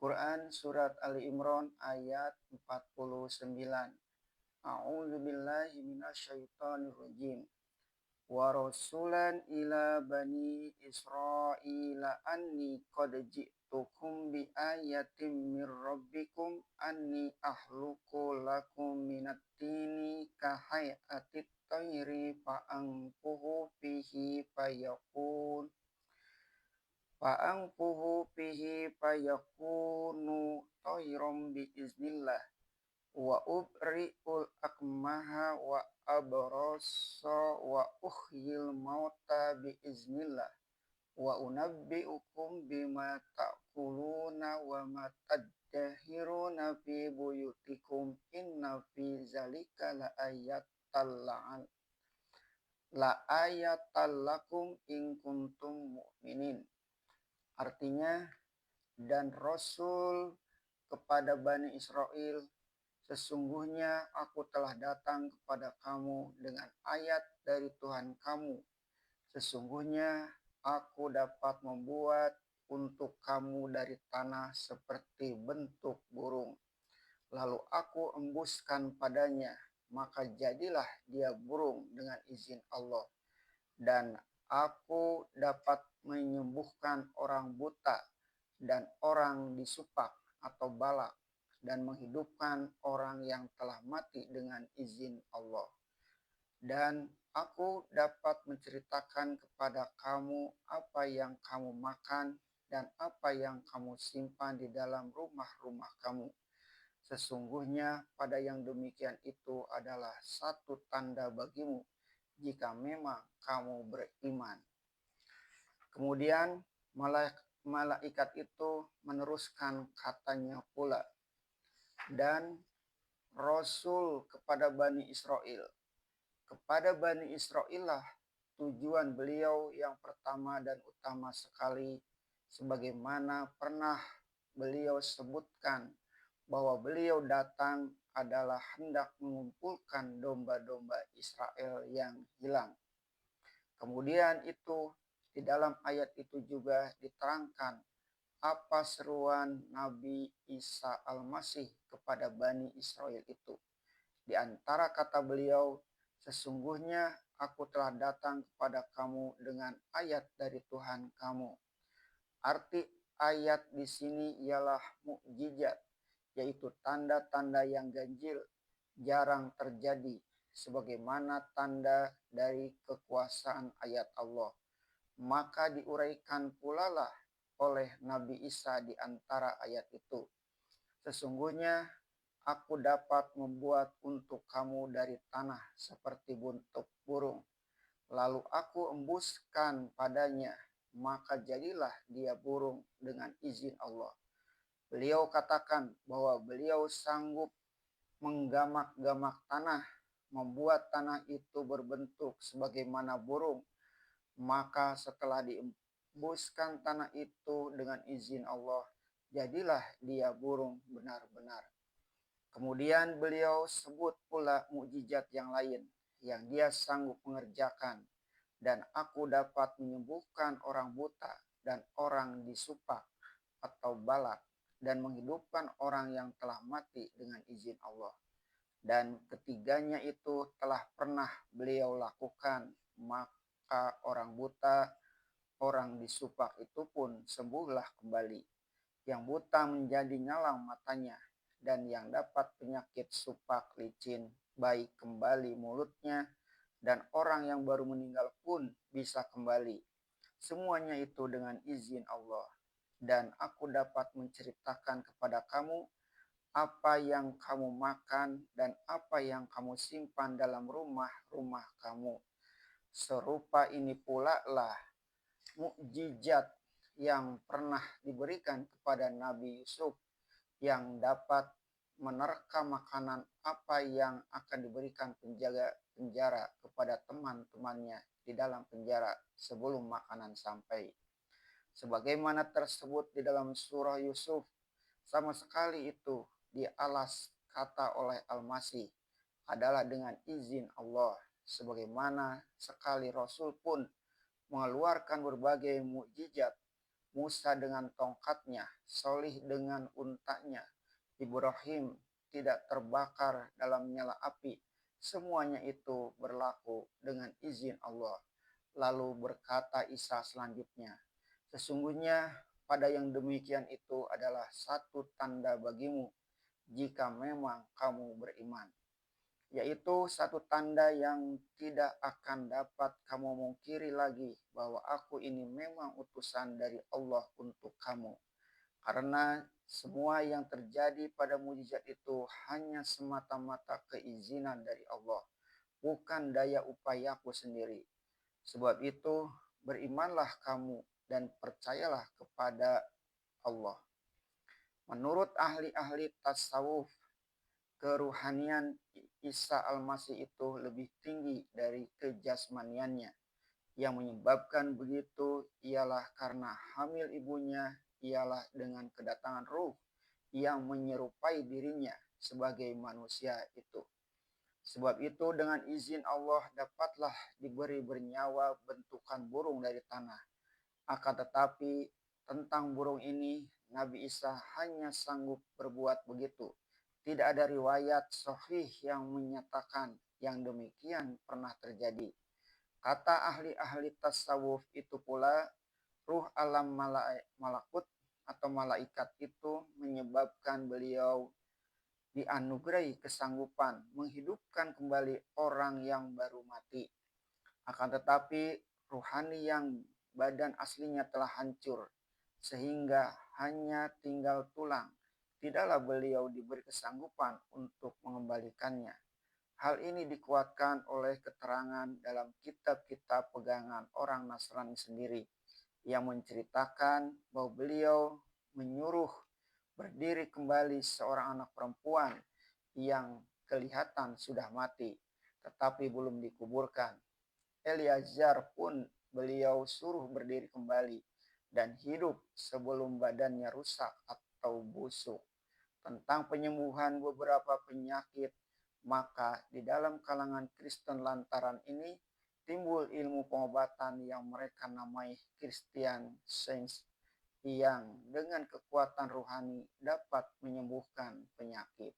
Quran Surat Ali Imran ayat 49. A'udzu billahi minasyaitonir rajim. Wa rasulan ila bani Israila anni qad ji'tukum bi ayatin mir rabbikum anni ahluqu lakum minat tini ka hayatit tayri fa anfuhu fihi fayakun fayakunu tayram bi iznillah wa ubri'ul akmaha wa abrasa wa uhyil mauta bi iznillah wa unabbi'ukum bima ta'kuluna wa ma tadahiruna fi buyutikum inna fi zalika la ayatal lakum in kuntum mu'minin. Artinya, dan Rasul kepada Bani Israel, sesungguhnya aku telah datang kepada kamu dengan ayat dari Tuhan kamu. Sesungguhnya aku dapat membuat untuk kamu dari tanah seperti bentuk burung. Lalu aku embuskan padanya, maka jadilah dia burung dengan izin Allah. Dan aku dapat menyembuhkan orang buta dan orang disupak atau balak dan menghidupkan orang yang telah mati dengan izin Allah. Dan aku dapat menceritakan kepada kamu apa yang kamu makan dan apa yang kamu simpan di dalam rumah-rumah kamu. Sesungguhnya pada yang demikian itu adalah satu tanda bagimu jika memang kamu beriman. Kemudian malaikat itu meneruskan katanya pula, dan Rasul kepada Bani Israel. Kepada Bani Israel lah tujuan beliau yang pertama dan utama sekali, sebagaimana pernah beliau sebutkan bahwa beliau datang adalah hendak mengumpulkan domba-domba Israel yang hilang. Kemudian itu di dalam ayat itu juga diterangkan apa seruan Nabi Isa Al-Masih kepada Bani Israel itu. Di antara kata beliau, sesungguhnya aku telah datang kepada kamu dengan ayat dari Tuhan kamu. Arti ayat di sini ialah mukjizat, yaitu tanda-tanda yang ganjil, jarang terjadi, sebagaimana tanda dari kekuasaan ayat Allah. Maka diuraikan pula lah oleh Nabi Isa di antara ayat itu. Sesungguhnya aku dapat membuat untuk kamu dari tanah seperti bentuk burung. Lalu aku embuskan padanya, maka jadilah dia burung dengan izin Allah. Beliau katakan bahwa beliau sanggup menggamak-gamak tanah, membuat tanah itu berbentuk sebagaimana burung. Maka setelah diembuskan tanah itu dengan izin Allah, jadilah dia burung benar-benar. Kemudian beliau sebut pula mukjizat yang lain yang dia sanggup mengerjakan. Dan aku dapat menyembuhkan orang buta dan orang disupak atau balak dan menghidupkan orang yang telah mati dengan izin Allah. Dan ketiganya itu telah pernah beliau lakukan, maka orang buta, orang disupak itu pun sembuhlah kembali. Yang buta menjadi nyalang matanya, dan yang dapat penyakit supak licin baik kembali mulutnya, dan orang yang baru meninggal pun bisa kembali. Semuanya itu dengan izin Allah. Dan aku dapat menceritakan kepada kamu apa yang kamu makan dan apa yang kamu simpan dalam rumah-rumah kamu. Serupa ini pula lah mukjizat yang pernah diberikan kepada Nabi Yusuf, yang dapat menerka makanan apa yang akan diberikan penjaga penjara kepada teman-temannya di dalam penjara sebelum makanan sampai. Sebagaimana tersebut di dalam surah Yusuf, sama sekali itu dialas kata oleh Al-Masih adalah dengan izin Allah. Sebagaimana sekali Rasul pun mengeluarkan berbagai mukjizat, Musa dengan tongkatnya, Solih dengan untanya, Ibrahim tidak terbakar dalam nyala api. Semuanya itu berlaku dengan izin Allah. Lalu berkata Isa selanjutnya, sesungguhnya pada yang demikian itu adalah satu tanda bagimu jika memang kamu beriman, yaitu satu tanda yang tidak akan dapat kamu mungkiri lagi bahwa aku ini memang utusan dari Allah untuk kamu. Karena semua yang terjadi pada mujizat itu hanya semata-mata keizinan dari Allah, bukan daya upayaku sendiri. Sebab itu, berimanlah kamu dan percayalah kepada Allah. Menurut ahli-ahli tasawuf, keruhanian Isa Al-Masih itu lebih tinggi dari kejasmaniannya. Yang menyebabkan begitu ialah karena hamil ibunya ialah dengan kedatangan ruh yang menyerupai dirinya sebagai manusia itu. Sebab itu dengan izin Allah dapatlah diberi bernyawa bentukan burung dari tanah. Akan tetapi tentang burung ini Nabi Isa hanya sanggup berbuat begitu. Tidak ada riwayat sahih yang menyatakan yang demikian pernah terjadi. Kata ahli-ahli tasawuf itu pula, ruh alam malakut atau malaikat itu menyebabkan beliau dianugerahi kesanggupan menghidupkan kembali orang yang baru mati. Akan tetapi ruhani yang badan aslinya telah hancur sehingga hanya tinggal tulang, tidaklah beliau diberi kesanggupan untuk mengembalikannya. Hal ini dikuatkan oleh keterangan dalam kitab-kitab pegangan orang Nasrani sendiri yang menceritakan bahwa beliau menyuruh berdiri kembali seorang anak perempuan yang kelihatan sudah mati tetapi belum dikuburkan. Eliazar pun beliau suruh berdiri kembali dan hidup sebelum badannya rusak atau busuk. Tentang penyembuhan beberapa penyakit, maka di dalam kalangan Kristen lantaran ini timbul ilmu pengobatan yang mereka namai Christian Science yang dengan kekuatan rohani dapat menyembuhkan penyakit.